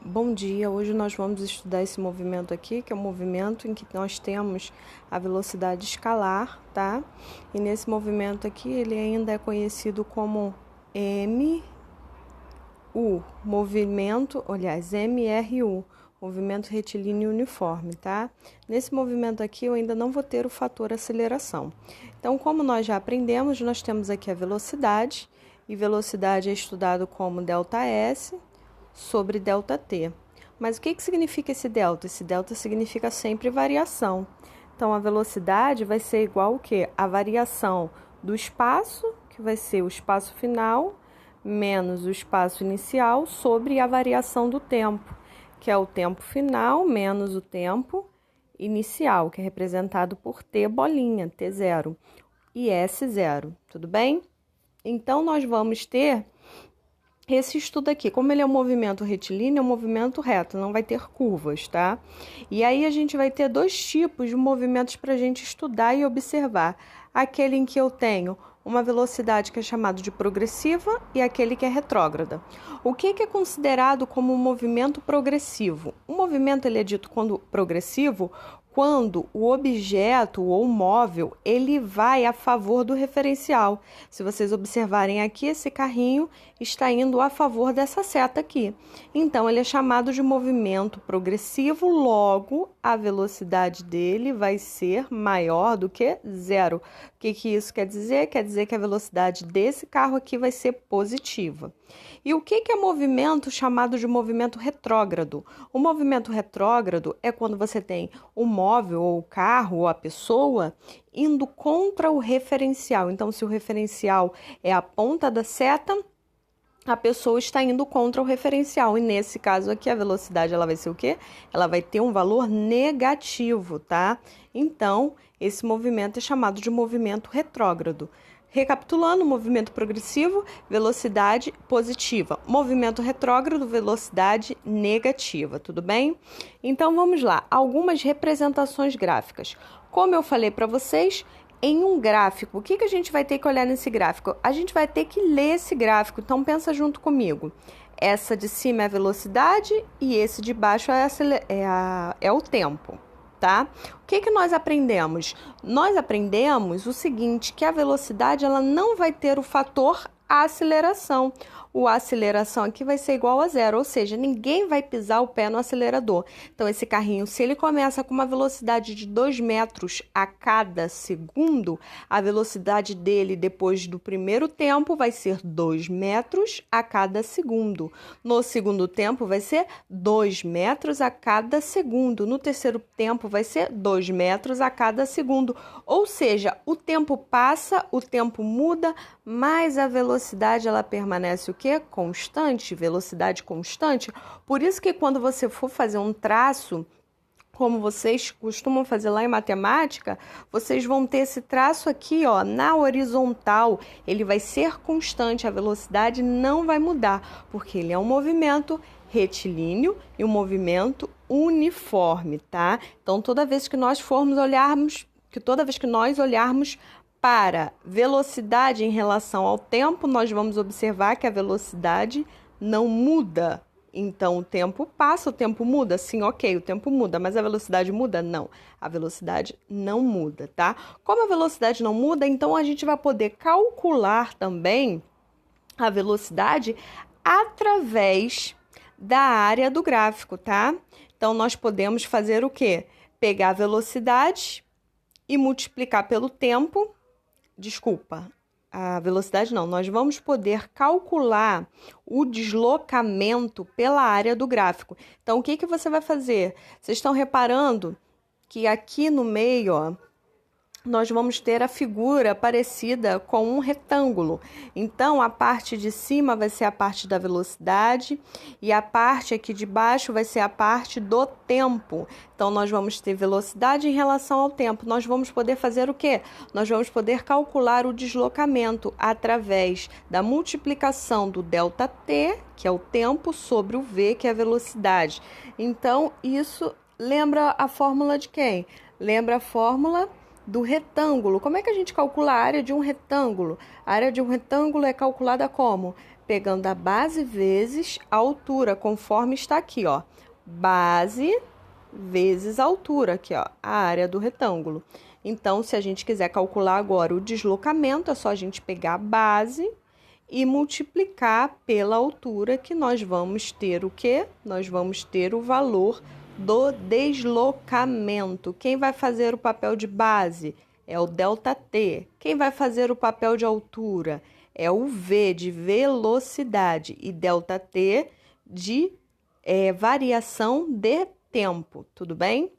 Bom dia, hoje nós vamos estudar esse movimento aqui, que é um movimento em que nós temos a velocidade escalar, tá? E nesse movimento aqui, ele ainda é conhecido como MRU, movimento retilíneo uniforme, tá? Nesse movimento aqui, eu ainda não vou ter o fator aceleração. Então, como nós já aprendemos, nós temos aqui a velocidade, e velocidade é estudado como ΔS sobre ΔT. Mas o que significa esse delta? Esse delta significa sempre variação. Então, a velocidade vai ser igual ao quê? A variação do espaço, que vai ser o espaço final, menos o espaço inicial, sobre a variação do tempo, que é o tempo final menos o tempo inicial, que é representado por T bolinha, T0, e S0, tudo bem? Então, nós vamos ter esse estudo aqui, como ele é um movimento retilíneo, é um movimento reto, não vai ter curvas, tá? E aí a gente vai ter dois tipos de movimentos para a gente estudar e observar. Aquele em que eu tenho uma velocidade que é chamado de progressiva e aquele que é retrógrada. O que é considerado como um movimento progressivo? O movimento ele é dito quando progressivo quando o objeto ou móvel ele vai a favor do referencial. Se vocês observarem aqui, esse carrinho está indo a favor dessa seta aqui. Então, ele é chamado de movimento progressivo, logo a velocidade dele vai ser maior do que zero. O que isso quer dizer? Quer dizer que a velocidade desse carro aqui vai ser positiva. E o que é movimento chamado de movimento retrógrado? O movimento retrógrado é quando você tem o móvel, ou o carro, ou a pessoa indo contra o referencial. Então, se o referencial é a ponta da seta, a pessoa está indo contra o referencial. E nesse caso aqui, a velocidade ela vai ser o quê? Ela vai ter um valor negativo, tá? Então, esse movimento é chamado de movimento retrógrado. Recapitulando, movimento progressivo, velocidade positiva. Movimento retrógrado, velocidade negativa, tudo bem? Então, vamos lá. Algumas representações gráficas. Como eu falei para vocês, em um gráfico, o que a gente vai ter que olhar nesse gráfico? A gente vai ter que ler esse gráfico, então pensa junto comigo. Essa de cima é a velocidade e esse de baixo é o tempo. Tá? O que nós aprendemos? Nós aprendemos o seguinte, que a velocidade ela não vai ter o fator aceleração. O aceleração aqui vai ser igual a zero, ou seja, ninguém vai pisar o pé no acelerador. Então, esse carrinho, se ele começa com uma velocidade de 2 metros a cada segundo, a velocidade dele depois do primeiro tempo vai ser 2 metros a cada segundo. No segundo tempo vai ser 2 metros a cada segundo. No terceiro tempo vai ser 2 metros a cada segundo. Ou seja, o tempo passa, o tempo muda, mas a velocidade ela permanece o quê? Constante, velocidade constante. Por isso que quando você for fazer um traço, como vocês costumam fazer lá em matemática, vocês vão ter esse traço aqui, ó, na horizontal. Ele vai ser constante, a velocidade não vai mudar, porque ele é um movimento retilíneo e um movimento uniforme, tá? Então, toda vez que nós olharmos para velocidade em relação ao tempo, nós vamos observar que a velocidade não muda. Então, o tempo passa, o tempo muda? Sim, ok, o tempo muda, mas a velocidade muda? Não, a velocidade não muda, tá? Como a velocidade não muda, então a gente vai poder calcular também a velocidade através da área do gráfico, tá? Então, nós podemos fazer o quê? Pegar a velocidade e multiplicar pelo tempo. A velocidade não, nós vamos poder calcular o deslocamento pela área do gráfico. Então, o que você vai fazer? Vocês estão reparando que aqui no meio, ó, nós vamos ter a figura parecida com um retângulo. Então, a parte de cima vai ser a parte da velocidade e a parte aqui de baixo vai ser a parte do tempo. Então, nós vamos ter velocidade em relação ao tempo. Nós vamos poder fazer o quê? Nós vamos poder calcular o deslocamento através da multiplicação do ΔT, que é o tempo, sobre o V, que é a velocidade. Então, isso lembra a fórmula de quem? Lembra a fórmula do retângulo. Como é que a gente calcula a área de um retângulo? A área de um retângulo é calculada como? pegando a base vezes a altura, conforme está aqui, ó. Base vezes a altura, aqui, ó, a área do retângulo. Então, se a gente quiser calcular agora o deslocamento, é só a gente pegar a base e multiplicar pela altura, que nós vamos ter o quê? Nós vamos ter o valor do deslocamento. Quem vai fazer o papel de base? É o ΔT. Quem vai fazer o papel de altura? É o V, de velocidade, e ΔT de variação de tempo, tudo bem?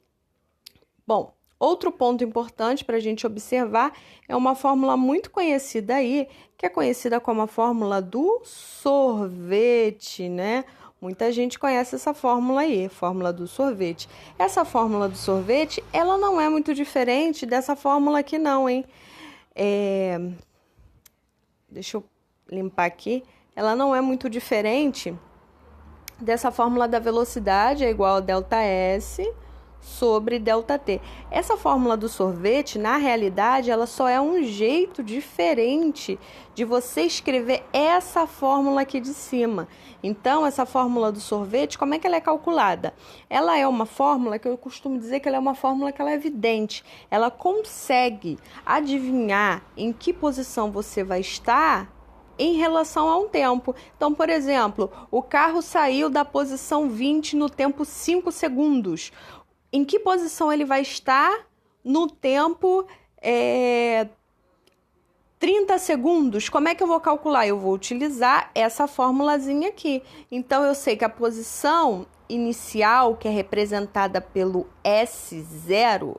Bom, outro ponto importante para a gente observar é uma fórmula muito conhecida aí, que é conhecida como a fórmula do sorvete, né? Muita gente conhece essa fórmula aí, fórmula do sorvete. Essa fórmula do sorvete, ela não é muito diferente dessa fórmula aqui não, hein? Deixa eu limpar aqui. Ela não é muito diferente dessa fórmula da velocidade, é igual a ΔS sobre ΔT. Essa fórmula do sorvete, na realidade, ela só é um jeito diferente de você escrever essa fórmula aqui de cima. Então, essa fórmula do sorvete, como é que ela é calculada? Ela é uma fórmula que eu costumo dizer que ela é uma fórmula que ela é evidente. Ela consegue adivinhar em que posição você vai estar em relação a um tempo. Então, por exemplo, o carro saiu da posição 20 no tempo 5 segundos. Em que posição ele vai estar no tempo 30 segundos? Como é que eu vou calcular? Eu vou utilizar essa formulazinha aqui. Então, eu sei que a posição inicial, que é representada pelo S0,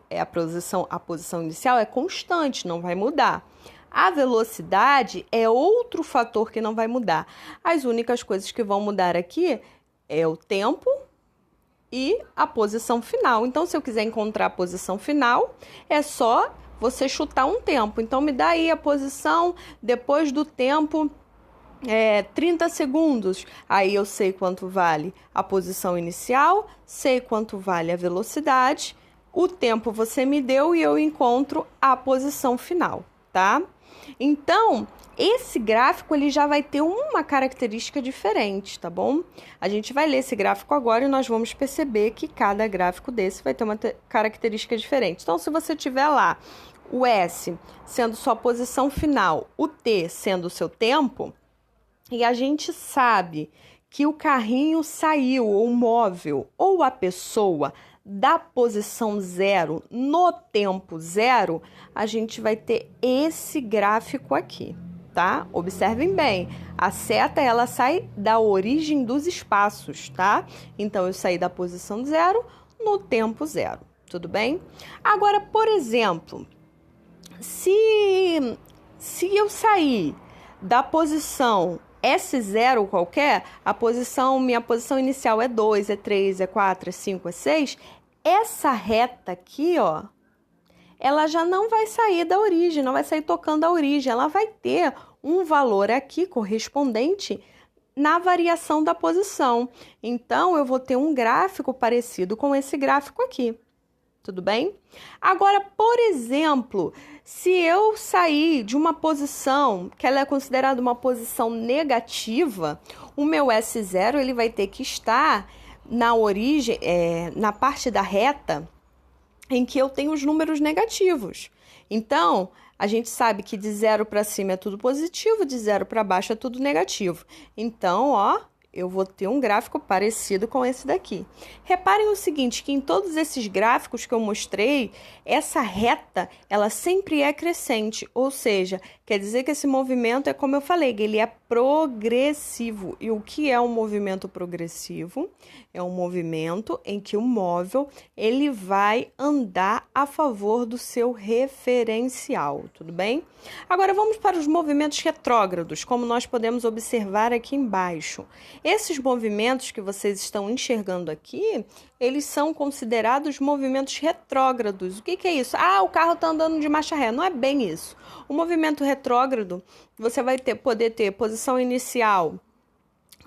a posição inicial é constante, não vai mudar. A velocidade é outro fator que não vai mudar. As únicas coisas que vão mudar aqui é o tempo e a posição final. Então, se eu quiser encontrar a posição final, é só você chutar um tempo. Então, me dá aí a posição depois do tempo 30 segundos. Aí eu sei quanto vale a posição inicial, sei quanto vale a velocidade, o tempo você me deu e eu encontro a posição final, tá? Então, esse gráfico ele já vai ter uma característica diferente, tá bom? A gente vai ler esse gráfico agora e nós vamos perceber que cada gráfico desse vai ter uma característica diferente. Então, se você tiver lá o S sendo sua posição final, o T sendo o seu tempo, e a gente sabe que o carrinho saiu, ou o móvel, ou a pessoa da posição 0 no tempo 0, a gente vai ter esse gráfico aqui, tá? Observem bem, a seta ela sai da origem dos espaços, tá? Então, eu saí da posição 0 no tempo 0, tudo bem? Agora, por exemplo, se eu sair da posição S0 qualquer, minha posição inicial é 2, é 3, é 4, é 5, é 6, essa reta aqui, ó, ela já não vai sair da origem, não vai sair tocando a origem, ela vai ter um valor aqui correspondente na variação da posição. Então, eu vou ter um gráfico parecido com esse gráfico aqui. Tudo bem? Agora, por exemplo, se eu sair de uma posição que ela é considerada uma posição negativa, o meu S0 ele vai ter que estar na origem, na parte da reta em que eu tenho os números negativos. Então, a gente sabe que de 0 para cima é tudo positivo, de 0 para baixo é tudo negativo. Então, ó, eu vou ter um gráfico parecido com esse daqui. Reparem o seguinte, que em todos esses gráficos que eu mostrei, essa reta, ela sempre é crescente, ou seja, quer dizer que esse movimento é como eu falei, ele é progressivo. E o que é um movimento progressivo? É um movimento em que o móvel, ele vai andar a favor do seu referencial, tudo bem? Agora vamos para os movimentos retrógrados, como nós podemos observar aqui embaixo. Esses movimentos que vocês estão enxergando aqui, eles são considerados movimentos retrógrados. O que é isso? Ah, o carro está andando de marcha ré. Não é bem isso. O movimento retrógrado, você vai poder ter posição inicial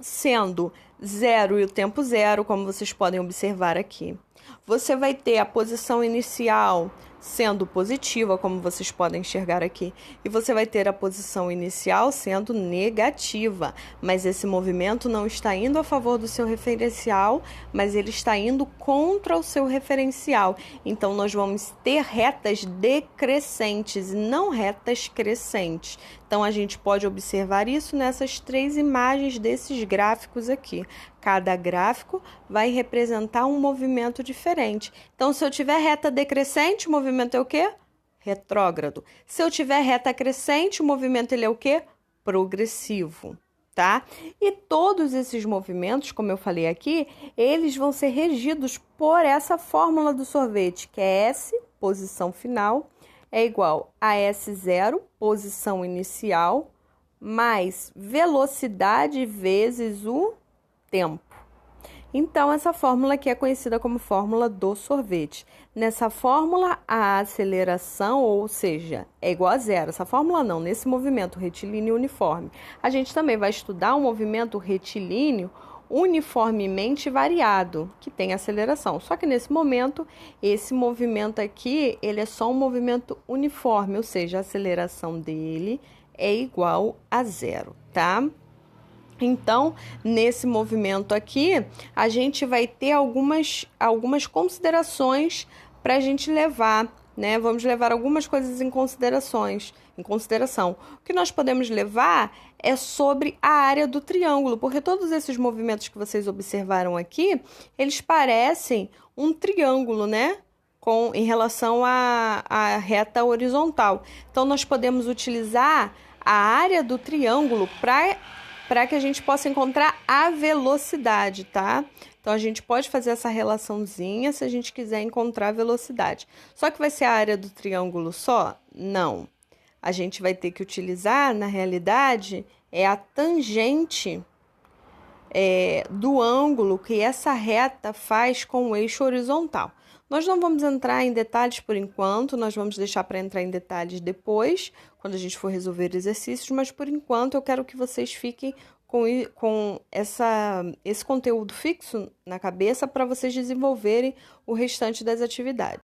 sendo 0 e o tempo 0, como vocês podem observar aqui. Você vai ter a posição inicial sendo positiva, como vocês podem enxergar aqui, e você vai ter a posição inicial sendo negativa, mas esse movimento não está indo a favor do seu referencial, mas ele está indo contra o seu referencial. Então, nós vamos ter retas decrescentes e não retas crescentes. Então, a gente pode observar isso nessas 3 imagens desses gráficos aqui. Cada gráfico vai representar um movimento diferente. Então, se eu tiver reta decrescente, o movimento é o quê? Retrógrado. Se eu tiver reta crescente, o movimento ele é o quê? Progressivo, tá? E todos esses movimentos, como eu falei aqui, eles vão ser regidos por essa fórmula do sorvete, que é S, posição final, é igual a S0, posição inicial, mais velocidade vezes o tempo. Então, essa fórmula aqui é conhecida como fórmula do sorvete. Nessa fórmula, a aceleração, ou seja, é igual a zero. Essa fórmula não, nesse movimento retilíneo uniforme. A gente também vai estudar um movimento retilíneo uniformemente variado, que tem aceleração. Só que nesse momento, esse movimento aqui, ele é só um movimento uniforme, ou seja, a aceleração dele é igual a zero, tá? Então, nesse movimento aqui, a gente vai ter algumas considerações para a gente levar, né? Vamos levar algumas coisas em consideração. O que nós podemos levar é sobre a área do triângulo, porque todos esses movimentos que vocês observaram aqui, eles parecem um triângulo, né? Em relação à reta horizontal. Então, nós podemos utilizar a área do triângulo para que a gente possa encontrar a velocidade, tá? Então, a gente pode fazer essa relaçãozinha se a gente quiser encontrar a velocidade. Só que vai ser a área do triângulo só? Não. A gente vai ter que utilizar, na realidade, a tangente do ângulo que essa reta faz com o eixo horizontal. Nós não vamos entrar em detalhes por enquanto, nós vamos deixar para entrar em detalhes depois, quando a gente for resolver exercícios, mas por enquanto eu quero que vocês fiquem com esse conteúdo fixo na cabeça para vocês desenvolverem o restante das atividades.